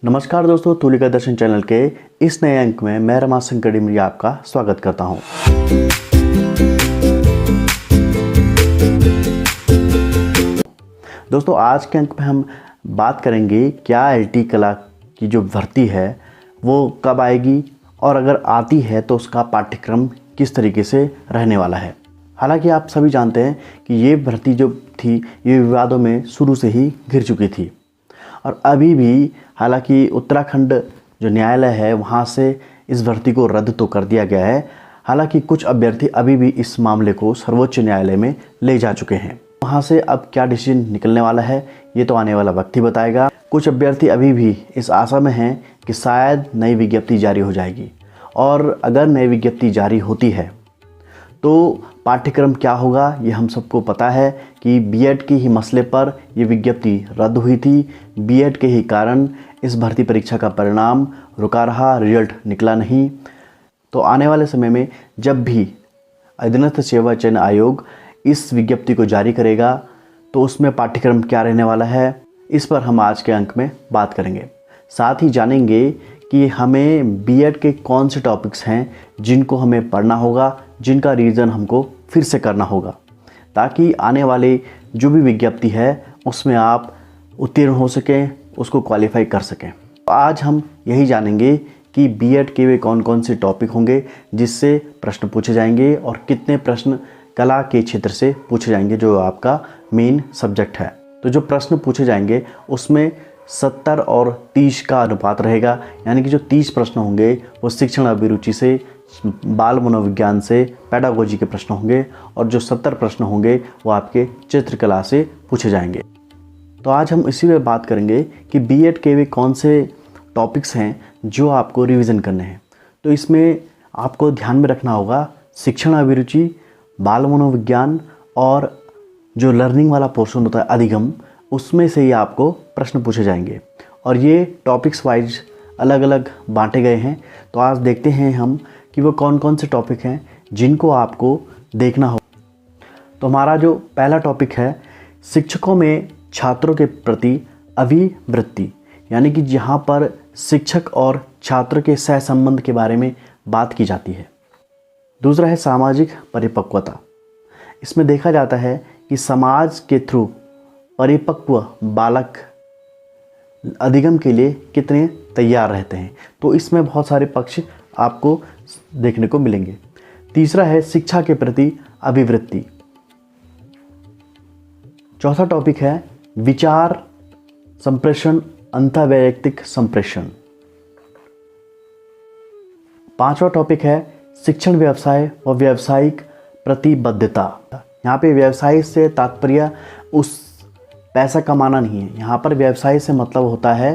नमस्कार दोस्तों, तुलिका दर्शन चैनल के इस नए अंक में मैं रमाशंकर कड़ीमरी आपका स्वागत करता हूं। दोस्तों, आज के अंक में हम बात करेंगे क्या आईटी कला की जो भर्ती है वो कब आएगी और अगर आती है तो उसका पाठ्यक्रम किस तरीके से रहने वाला है। हालांकि आप सभी जानते हैं कि ये भर्ती जो थी ये विवादों में शुरू से ही घिर चुकी थी और अभी भी हालांकि उत्तराखंड जो न्यायालय है वहाँ से इस भर्ती को रद्द तो कर दिया गया है। हालांकि कुछ अभ्यर्थी अभी भी इस मामले को सर्वोच्च न्यायालय में ले जा चुके हैं। वहाँ से अब क्या डिसीजन निकलने वाला है ये तो आने वाला वक्त ही बताएगा। कुछ अभ्यर्थी अभी भी इस आशा में हैं कि शायद नई विज्ञप्ति जारी हो जाएगी और अगर नई विज्ञप्ति जारी होती है तो पाठ्यक्रम क्या होगा ये हम सबको पता है कि बीएड के ही मसले पर ये विज्ञप्ति रद्द हुई थी। बीएड के ही कारण इस भर्ती परीक्षा का परिणाम रुका रहा, रिजल्ट निकला नहीं। तो आने वाले समय में जब भी अधीनस्थ सेवा चयन आयोग इस विज्ञप्ति को जारी करेगा तो उसमें पाठ्यक्रम क्या रहने वाला है इस पर हम आज के अंक में बात करेंगे। साथ ही जानेंगे कि हमें बीएड के कौन से टॉपिक्स हैं जिनको हमें पढ़ना होगा, जिनका रिवीजन हमको फिर से करना होगा ताकि आने वाले जो भी विज्ञप्ति है उसमें आप उत्तीर्ण हो सकें, उसको क्वालिफाई कर सकें। आज हम यही जानेंगे कि बीएड के वे कौन कौन से टॉपिक होंगे जिससे प्रश्न पूछे जाएंगे और कितने प्रश्न कला के क्षेत्र से पूछे जाएंगे जो आपका मेन सब्जेक्ट है। तो जो प्रश्न पूछे जाएंगे उसमें 70 और 30 का अनुपात रहेगा, यानी कि जो 30 प्रश्न होंगे वो शिक्षण अभिरुचि से, बाल मनोविज्ञान से, पेडागोजी के प्रश्न होंगे और जो 70 प्रश्न होंगे वो आपके चित्रकला से पूछे जाएंगे। तो आज हम इसी में बात करेंगे कि बीएड के वे कौन से टॉपिक्स हैं जो आपको रिवीजन करने हैं। तो इसमें आपको ध्यान में रखना होगा शिक्षण अभिरुचि, बाल मनोविज्ञान और जो लर्निंग वाला पोर्शन होता है अधिगम, उसमें से ही आपको प्रश्न पूछे जाएंगे और ये टॉपिक्स वाइज अलग अलग बांटे गए हैं। तो आज देखते हैं हम कि वो कौन कौन से टॉपिक हैं जिनको आपको देखना हो। तो हमारा जो पहला टॉपिक है शिक्षकों में छात्रों के प्रति अभिवृत्ति, यानी कि जहाँ पर शिक्षक और छात्र के सहसंबंध के बारे में बात की जाती है। दूसरा है सामाजिक परिपक्वता। इसमें देखा जाता है कि समाज के थ्रू परिपक्व बालक अधिगम के लिए कितने तैयार रहते हैं। तो इसमें बहुत सारे पक्ष आपको देखने को मिलेंगे। तीसरा है शिक्षा के प्रति अभिवृत्ति। चौथा टॉपिक है विचार संप्रेषण, अंतर्वैयक्तिक संप्रेषण। पांचवा टॉपिक है शिक्षण व्यवसाय व व्यावसायिक प्रतिबद्धता। यहाँ पे व्यवसाय से तात्पर्य उस पैसा कमाना नहीं है, यहाँ पर व्यवसाय से मतलब होता है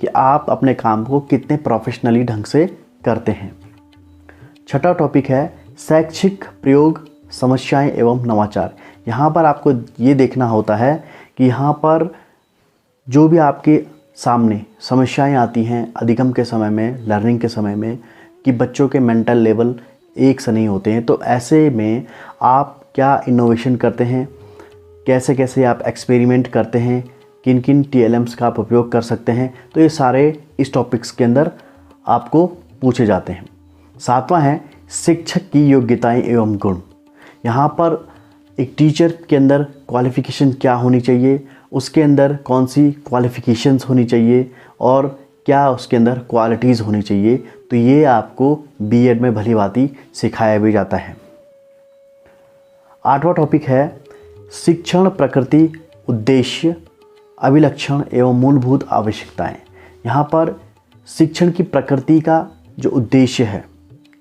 कि आप अपने काम को कितने प्रोफेशनली ढंग से करते हैं। छठा टॉपिक है शैक्षिक प्रयोग, समस्याएं एवं नवाचार। यहाँ पर आपको ये देखना होता है कि यहाँ पर जो भी आपके सामने समस्याएं आती हैं अधिगम के समय में, लर्निंग के समय में, कि बच्चों के मेंटल लेवल एक से नहीं होते हैं। तो ऐसे में आप क्या इनोवेशन करते हैं, कैसे कैसे आप एक्सपेरिमेंट करते हैं, किन किन टीएलएम्स का आप उपयोग कर सकते हैं। तो ये सारे इस टॉपिक्स के अंदर आपको पूछे जाते हैं। सातवां है शिक्षक की योग्यताएं एवं गुण। यहाँ पर एक टीचर के अंदर क्वालिफ़िकेशन क्या होनी चाहिए, उसके अंदर कौन सी क्वालिफ़िकेशंस होनी चाहिए और क्या उसके अंदर क्वालिटीज़ होनी चाहिए। तो ये आपको बीएड में भली भांति सिखाया भी जाता है। आठवां टॉपिक है शिक्षण प्रकृति, उद्देश्य, अभिलक्षण एवं मूलभूत आवश्यकताएं। यहाँ पर शिक्षण की प्रकृति का जो उद्देश्य है,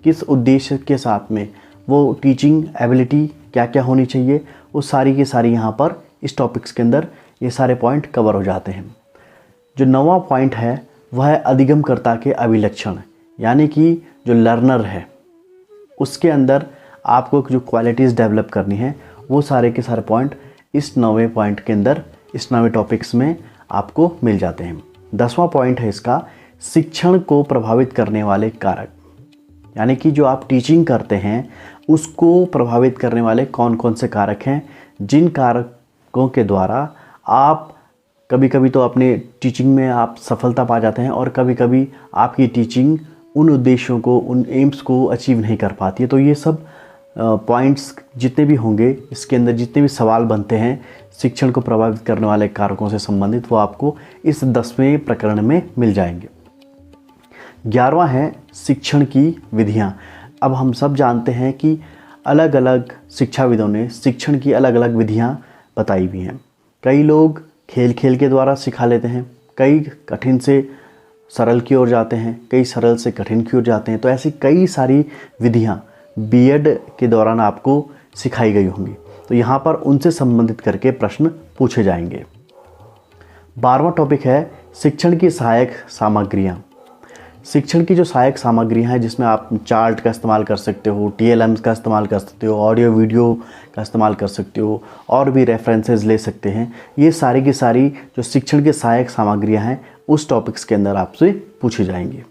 किस उद्देश्य के साथ में वो टीचिंग एबिलिटी क्या क्या होनी चाहिए, वो सारी की सारी यहाँ पर इस टॉपिक्स के अंदर ये सारे पॉइंट कवर हो जाते हैं। जो 9वां पॉइंट है वह है अधिगमकर्ता के अभिलक्षण, यानी कि जो लर्नर है उसके अंदर आपको जो क्वालिटीज़ डेवलप करनी है वो सारे के सारे पॉइंट इस 9वें पॉइंट के अंदर, इस 9वें टॉपिक्स में आपको मिल जाते हैं। 10वां पॉइंट है इसका शिक्षण को प्रभावित करने वाले कारक, यानी कि जो आप टीचिंग करते हैं उसको प्रभावित करने वाले कौन कौन से कारक हैं, जिन कारकों के द्वारा आप कभी कभी तो अपने टीचिंग में आप सफलता पा जाते हैं और कभी कभी आपकी टीचिंग उन उद्देश्यों को, उन एम्स को अचीव नहीं कर पाती है। तो ये सब पॉइंट्स जितने भी होंगे, इसके अंदर जितने भी सवाल बनते हैं शिक्षण को प्रभावित करने वाले कारकों से संबंधित, वो आपको इस 10वें प्रकरण में मिल जाएंगे। 11वां है शिक्षण की विधियाँ। अब हम सब जानते हैं कि अलग अलग शिक्षाविदों ने शिक्षण की अलग अलग विधियाँ बताई हुई हैं। कई लोग खेल खेल के द्वारा सिखा लेते हैं, कई कठिन से सरल की ओर जाते हैं, कई सरल से कठिन की ओर जाते हैं। तो ऐसी कई सारी विधियाँ बीएड के दौरान आपको सिखाई गई होंगी। तो यहाँ पर उनसे संबंधित करके प्रश्न पूछे जाएंगे। 12वां टॉपिक है शिक्षण की सहायक सामग्रियाँ। शिक्षण की जो सहायक सामग्रियाँ हैं, जिसमें आप चार्ट का इस्तेमाल कर सकते हो, TLMs का इस्तेमाल कर सकते हो, ऑडियो वीडियो का इस्तेमाल कर सकते हो, और भी रेफरेंसेस ले सकते हैं। ये सारी की सारी जो शिक्षण की सहायक सामग्रियाँ हैं उस टॉपिक्स के अंदर आपसे पूछी जाएंगी।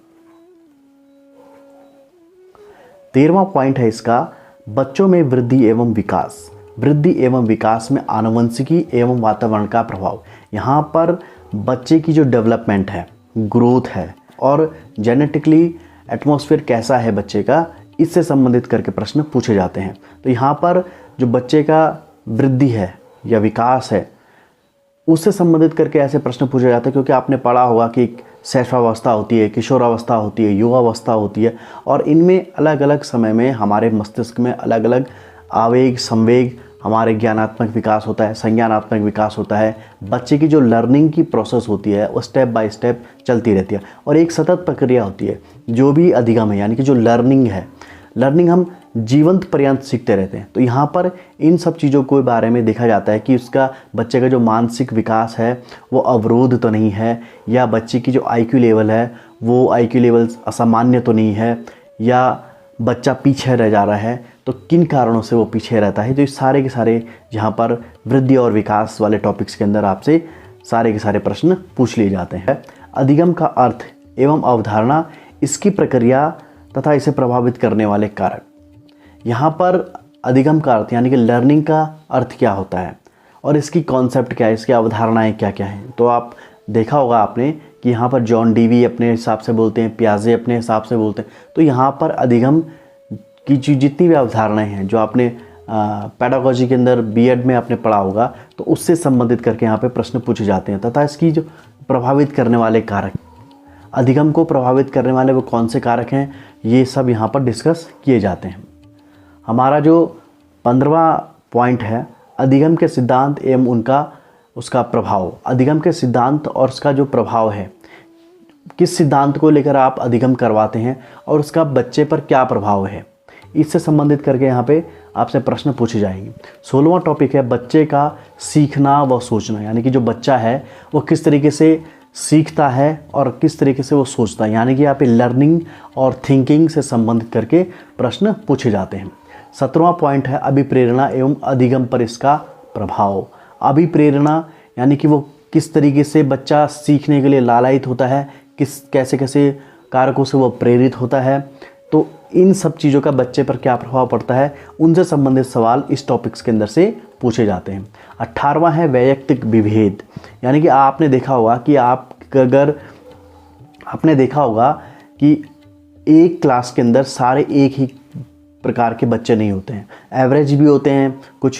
13वां पॉइंट है इसका, बच्चों में वृद्धि एवं विकास। वृद्धि एवं विकास में आनुवंशिकी एवं वातावरण का प्रभाव। यहाँ पर बच्चे की जो डेवलपमेंट है, ग्रोथ है, और जेनेटिकली एटमॉस्फेयर कैसा है बच्चे का, इससे संबंधित करके प्रश्न पूछे जाते हैं। तो यहाँ पर जो बच्चे का वृद्धि है या विकास है, उससे संबंधित करके ऐसे प्रश्न पूछे जाते हैं, क्योंकि आपने पढ़ा होगा कि शैशवावस्था होती है, किशोरावस्था होती है, युवावस्था होती है, और इनमें अलग अलग समय में हमारे मस्तिष्क में अलग अलग आवेग, संवेग, हमारे ज्ञानात्मक विकास होता है, संज्ञानात्मक विकास होता है। बच्चे की जो लर्निंग की प्रोसेस होती है वो स्टेप बाय स्टेप चलती रहती है और एक सतत प्रक्रिया होती है। जो भी अधिगम है, यानी कि जो लर्निंग है, लर्निंग हम जीवंत पर्यंत सीखते रहते हैं। तो यहाँ पर इन सब चीज़ों के बारे में देखा जाता है कि उसका बच्चे का जो मानसिक विकास है वो अवरोध तो नहीं है, या बच्चे की जो IQ लेवल है वो IQ लेवल असामान्य तो नहीं है, या बच्चा पीछे रह जा रहा है, तो किन कारणों से वो पीछे रहता है। तो ये सारे के सारे यहाँ पर वृद्धि और विकास वाले टॉपिक्स के अंदर आपसे सारे के सारे प्रश्न पूछ लिए जाते हैं। अधिगम का अर्थ एवं अवधारणा, इसकी प्रक्रिया तथा इसे प्रभावित करने वाले कारक। यहाँ पर अधिगम का अर्थ यानी कि लर्निंग का अर्थ क्या होता है और इसकी कॉन्सेप्ट क्या है, इसकी अवधारणाएँ क्या क्या हैं। तो आप देखा होगा आपने कि यहाँ पर जॉन डीवी अपने हिसाब से बोलते हैं, पियाजे अपने हिसाब से बोलते हैं। तो यहाँ पर अधिगम की जितनी भी अवधारणाएं हैं जो आपने पेडागोजी के अंदर बीएड में आपने पढ़ा होगा, तो उससे संबंधित करके यहाँ पे प्रश्न पूछे जाते हैं। तथा इसकी जो प्रभावित करने वाले कारक, अधिगम को प्रभावित करने वाले वो कौन से कारक हैं, ये सब यहाँ पर डिस्कस किए जाते हैं। हमारा जो 15वां पॉइंट है, अधिगम के सिद्धांत एवं उसका प्रभाव। अधिगम के सिद्धांत और उसका जो प्रभाव है, किस सिद्धांत को लेकर आप अधिगम करवाते हैं और उसका बच्चे पर क्या प्रभाव है, इससे संबंधित करके यहाँ पे आपसे प्रश्न पूछे जाएंगे। 16वां टॉपिक है बच्चे का सीखना व सोचना, यानी कि जो बच्चा है वो किस तरीके से सीखता है और किस तरीके से वो सोचता है, यानी कि यहाँ पे लर्निंग और थिंकिंग से संबंधित करके प्रश्न पूछे जाते हैं। 17वां पॉइंट है अभिप्रेरणा एवं अधिगम पर इसका प्रभाव। अभिप्रेरणा यानी कि वो किस तरीके से बच्चा सीखने के लिए लालायित होता है, कैसे कैसे कारकों से वो प्रेरित होता है। तो इन सब चीज़ों का बच्चे पर क्या प्रभाव पड़ता है, उनसे संबंधित सवाल इस टॉपिक्स के अंदर से पूछे जाते हैं। 18वां है वैयक्तिक विभेद, यानी कि आपने देखा होगा कि एक क्लास के अंदर सारे एक ही प्रकार के बच्चे नहीं होते हैं। एवरेज भी होते हैं, कुछ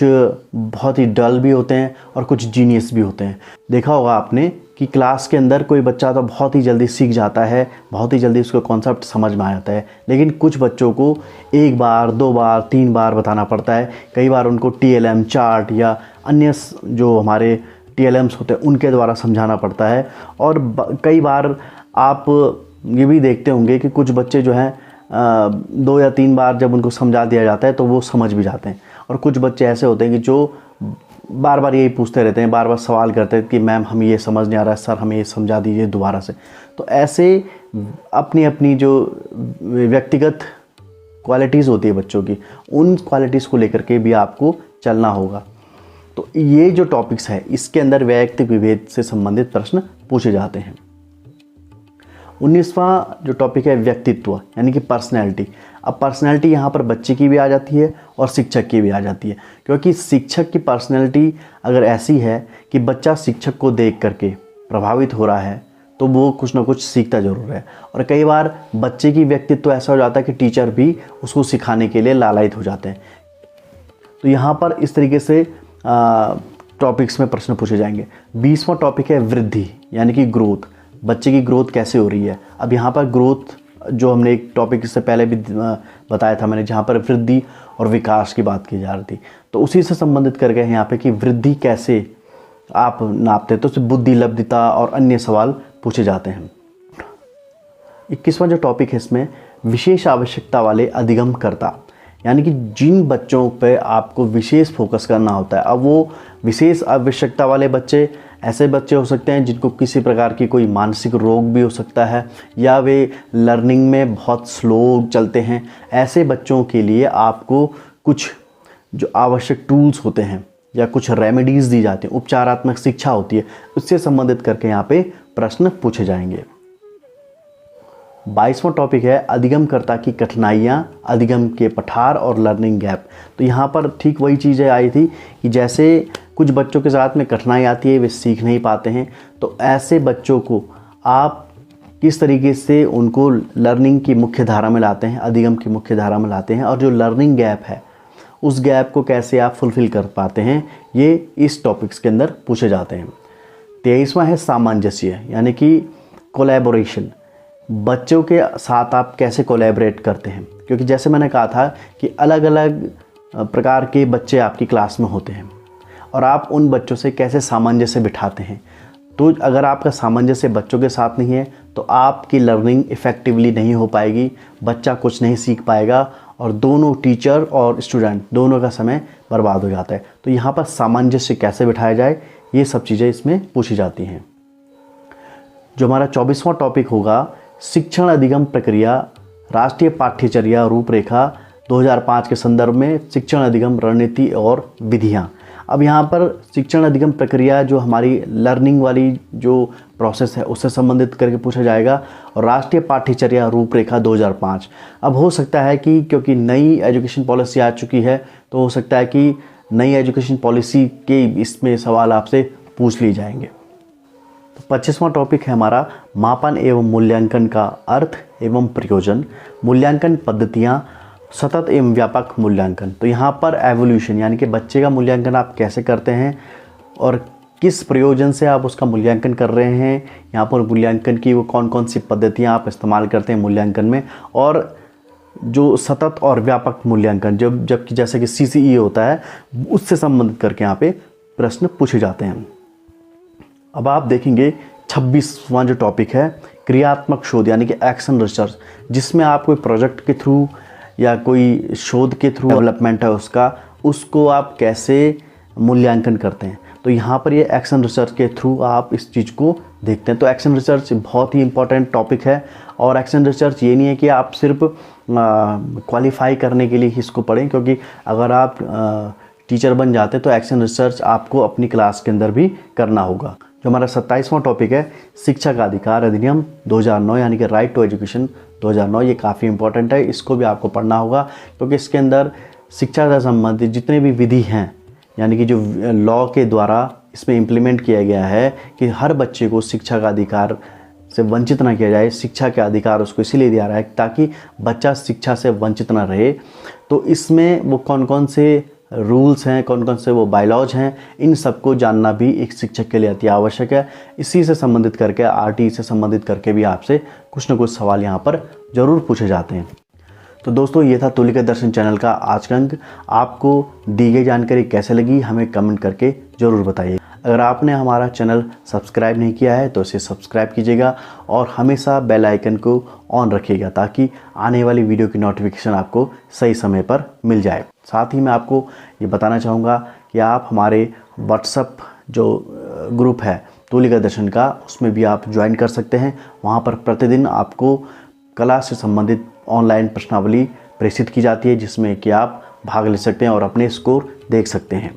बहुत ही डल भी होते हैं और कुछ जीनियस भी होते हैं। देखा होगा आपने कि क्लास के अंदर कोई बच्चा तो बहुत ही जल्दी सीख जाता है, बहुत ही जल्दी उसको कॉन्सेप्ट समझ में आ जाता है, लेकिन कुछ बच्चों को 1 बार 2 बार 3 बार बताना पड़ता है। कई बार उनको TLM चार्ट या अन्य जो हमारे TLMs होते हैं उनके द्वारा समझाना पड़ता है। और कई बार आप ये भी देखते होंगे कि कुछ बच्चे जो हैं 2 या 3 बार जब उनको समझा दिया जाता है तो वो समझ भी जाते हैं, और कुछ बच्चे ऐसे होते हैं कि जो बार बार यही पूछते रहते हैं, बार बार सवाल करते हैं कि मैम हमें ये समझ नहीं आ रहा है, सर हमें ये समझा दीजिए दोबारा से। तो ऐसे अपनी अपनी जो व्यक्तिगत क्वालिटीज़ होती है बच्चों की, उन क्वालिटीज़ को लेकर के भी आपको चलना होगा। तो ये जो टॉपिक्स है इसके अंदर वैयक्तिक विभेद से संबंधित प्रश्न पूछे जाते हैं। 19वां जो टॉपिक है व्यक्तित्व, यानी कि पर्सनैलिटी। अब पर्सनैलिटी यहाँ पर बच्चे की भी आ जाती है और शिक्षक की भी आ जाती है, क्योंकि शिक्षक की पर्सनैलिटी अगर ऐसी है कि बच्चा शिक्षक को देख करके प्रभावित हो रहा है तो वो कुछ ना कुछ सीखता ज़रूर है। और कई बार बच्चे की व्यक्तित्व तो ऐसा हो जाता है कि टीचर भी उसको सिखाने के लिए लालायित हो जाते हैं। तो यहाँ पर इस तरीके से टॉपिक्स में प्रश्न पूछे जाएंगे। 20वां टॉपिक है वृद्धि, यानी कि ग्रोथ। बच्चे की ग्रोथ कैसे हो रही है। अब यहाँ पर ग्रोथ जो हमने एक टॉपिक इससे पहले भी बताया था मैंने, जहाँ पर वृद्धि और विकास की बात की जा रही थी, तो उसी से संबंधित कर गए हैं यहाँ पे कि वृद्धि कैसे आप नापते हैं। तो उससे बुद्धि, लब्धता और अन्य सवाल पूछे जाते हैं। 21वां जो टॉपिक है इसमें विशेष आवश्यकता वाले अधिगमकर्ता, यानी कि जिन बच्चों पे आपको विशेष फोकस करना होता है। अब वो विशेष आवश्यकता वाले बच्चे ऐसे बच्चे हो सकते हैं जिनको किसी प्रकार की कोई मानसिक रोग भी हो सकता है, या वे लर्निंग में बहुत स्लो चलते हैं। ऐसे बच्चों के लिए आपको कुछ जो आवश्यक टूल्स होते हैं या कुछ रेमेडीज़ दी जाती हैं, उपचारात्मक शिक्षा होती है, उससे संबंधित करके यहाँ पे प्रश्न पूछे जाएंगे। 22वां टॉपिक है अधिगमकर्ता की कठिनाइयाँ, अधिगम के पठार और लर्निंग गैप। तो यहाँ पर ठीक वही चीज़ें आई थी कि जैसे कुछ बच्चों के साथ में कठिनाई आती है, वे सीख नहीं पाते हैं, तो ऐसे बच्चों को आप किस तरीके से उनको लर्निंग की मुख्य धारा में लाते हैं, अधिगम की मुख्य धारा में लाते हैं, और जो लर्निंग गैप है उस गैप को कैसे आप फुलफ़िल कर पाते हैं, ये इस टॉपिक्स के अंदर पूछे जाते हैं। 23वां है सामंजस्य, यानी कि कोलैबोरेशन। बच्चों के साथ आप कैसे कोलैबोरेट करते हैं, क्योंकि जैसे मैंने कहा था कि अलग अलग प्रकार के बच्चे आपकी क्लास में होते हैं और आप उन बच्चों से कैसे सामंजस्य बिठाते हैं। तो अगर आपका सामंजस्य बच्चों के साथ नहीं है तो आपकी लर्निंग इफ़ेक्टिवली नहीं हो पाएगी, बच्चा कुछ नहीं सीख पाएगा और दोनों टीचर और स्टूडेंट दोनों का समय बर्बाद हो जाता है। तो यहाँ पर सामंजस्य कैसे बिठाया जाए, ये सब चीज़ें इसमें पूछी जाती हैं। जो हमारा 24वां टॉपिक होगा शिक्षण अधिगम प्रक्रिया, राष्ट्रीय पाठ्यचर्या रूपरेखा 2005 के संदर्भ में शिक्षण अधिगम रणनीति और विधियाँ। अब यहाँ पर शिक्षण अधिगम प्रक्रिया जो हमारी लर्निंग वाली जो प्रोसेस है उससे संबंधित करके पूछा जाएगा, और राष्ट्रीय पाठ्यचर्या रूपरेखा 2005। अब हो सकता है कि क्योंकि नई एजुकेशन पॉलिसी आ चुकी है तो हो सकता है कि नई एजुकेशन पॉलिसी के इसमें सवाल आपसे पूछ लिए जाएंगे। तो 25वां टॉपिक है हमारा मापन एवं मूल्यांकन का अर्थ एवं प्रयोजन, मूल्यांकन पद्धतियाँ, सतत एवं व्यापक मूल्यांकन। तो यहाँ पर एवोल्यूशन, यानी कि बच्चे का मूल्यांकन आप कैसे करते हैं और किस प्रयोजन से आप उसका मूल्यांकन कर रहे हैं। यहाँ पर मूल्यांकन की वो कौन कौन सी पद्धतियाँ आप इस्तेमाल करते हैं मूल्यांकन में, और जो सतत और व्यापक मूल्यांकन जबकि जैसे कि CCE होता है उससे संबंधित करके यहाँ पे प्रश्न पूछे जाते हैं। अब आप देखेंगे 26वां जो टॉपिक है क्रियात्मक शोध, यानी कि एक्शन रिसर्च, जिसमें आप कोई प्रोजेक्ट के थ्रू या कोई शोध के थ्रू डेवलपमेंट है उसको आप कैसे मूल्यांकन करते हैं। तो यहाँ पर ये एक्शन रिसर्च के थ्रू आप इस चीज़ को देखते हैं। तो एक्शन रिसर्च बहुत ही इंपॉर्टेंट टॉपिक है, और एक्शन रिसर्च ये नहीं है कि आप सिर्फ क्वालिफाई करने के लिए ही इसको पढ़ें, क्योंकि अगर आप टीचर बन जाते हैं तो एक्शन रिसर्च आपको अपनी क्लास के अंदर भी करना होगा। जो हमारा 27वां टॉपिक है शिक्षा का अधिकार अधिनियम 2009, यानी कि राइट टू एजुकेशन 2009। ये काफ़ी इंपॉर्टेंट है, इसको भी आपको पढ़ना होगा, क्योंकि इसके अंदर शिक्षा से संबंधित जितने भी विधि हैं, यानी कि जो लॉ के द्वारा इसमें इम्प्लीमेंट किया गया है कि हर बच्चे को शिक्षा का अधिकार से वंचित ना किया जाए। शिक्षा का अधिकार उसको इसीलिए दिया रहा है ताकि बच्चा शिक्षा से वंचित ना रहे। तो इसमें वो कौन कौन से रूल्स हैं, कौन कौन से वो बायलॉज हैं, इन सबको जानना भी एक शिक्षक के लिए अति आवश्यक है। इसी से संबंधित करके RTE से संबंधित करके भी आपसे कुछ ना कुछ सवाल यहाँ पर ज़रूर पूछे जाते हैं। तो दोस्तों ये था तुलिका दर्शन चैनल का आज का अंक। आपको दी गई जानकारी कैसे लगी हमें कमेंट करके ज़रूर बताइए। अगर आपने हमारा चैनल सब्सक्राइब नहीं किया है तो इसे सब्सक्राइब कीजिएगा और हमेशा बेल आइकन को ऑन रखिएगा ताकि आने वाली वीडियो की नोटिफिकेशन आपको सही समय पर मिल जाए। साथ ही मैं आपको ये बताना चाहूँगा कि आप हमारे व्हाट्सएप जो ग्रुप है तुलिका दर्शन का, उसमें भी आप ज्वाइन कर सकते हैं। वहाँ पर प्रतिदिन आपको कला से संबंधित ऑनलाइन प्रश्नावली प्रेषित की जाती है, जिसमें कि आप भाग ले सकते हैं और अपने स्कोर देख सकते हैं।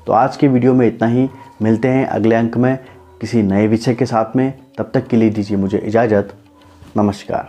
तो आज के वीडियो में इतना ही। मिलते हैं अगले अंक में किसी नए विषय के साथ में। तब तक के लिए दीजिए मुझे इजाज़त। नमस्कार।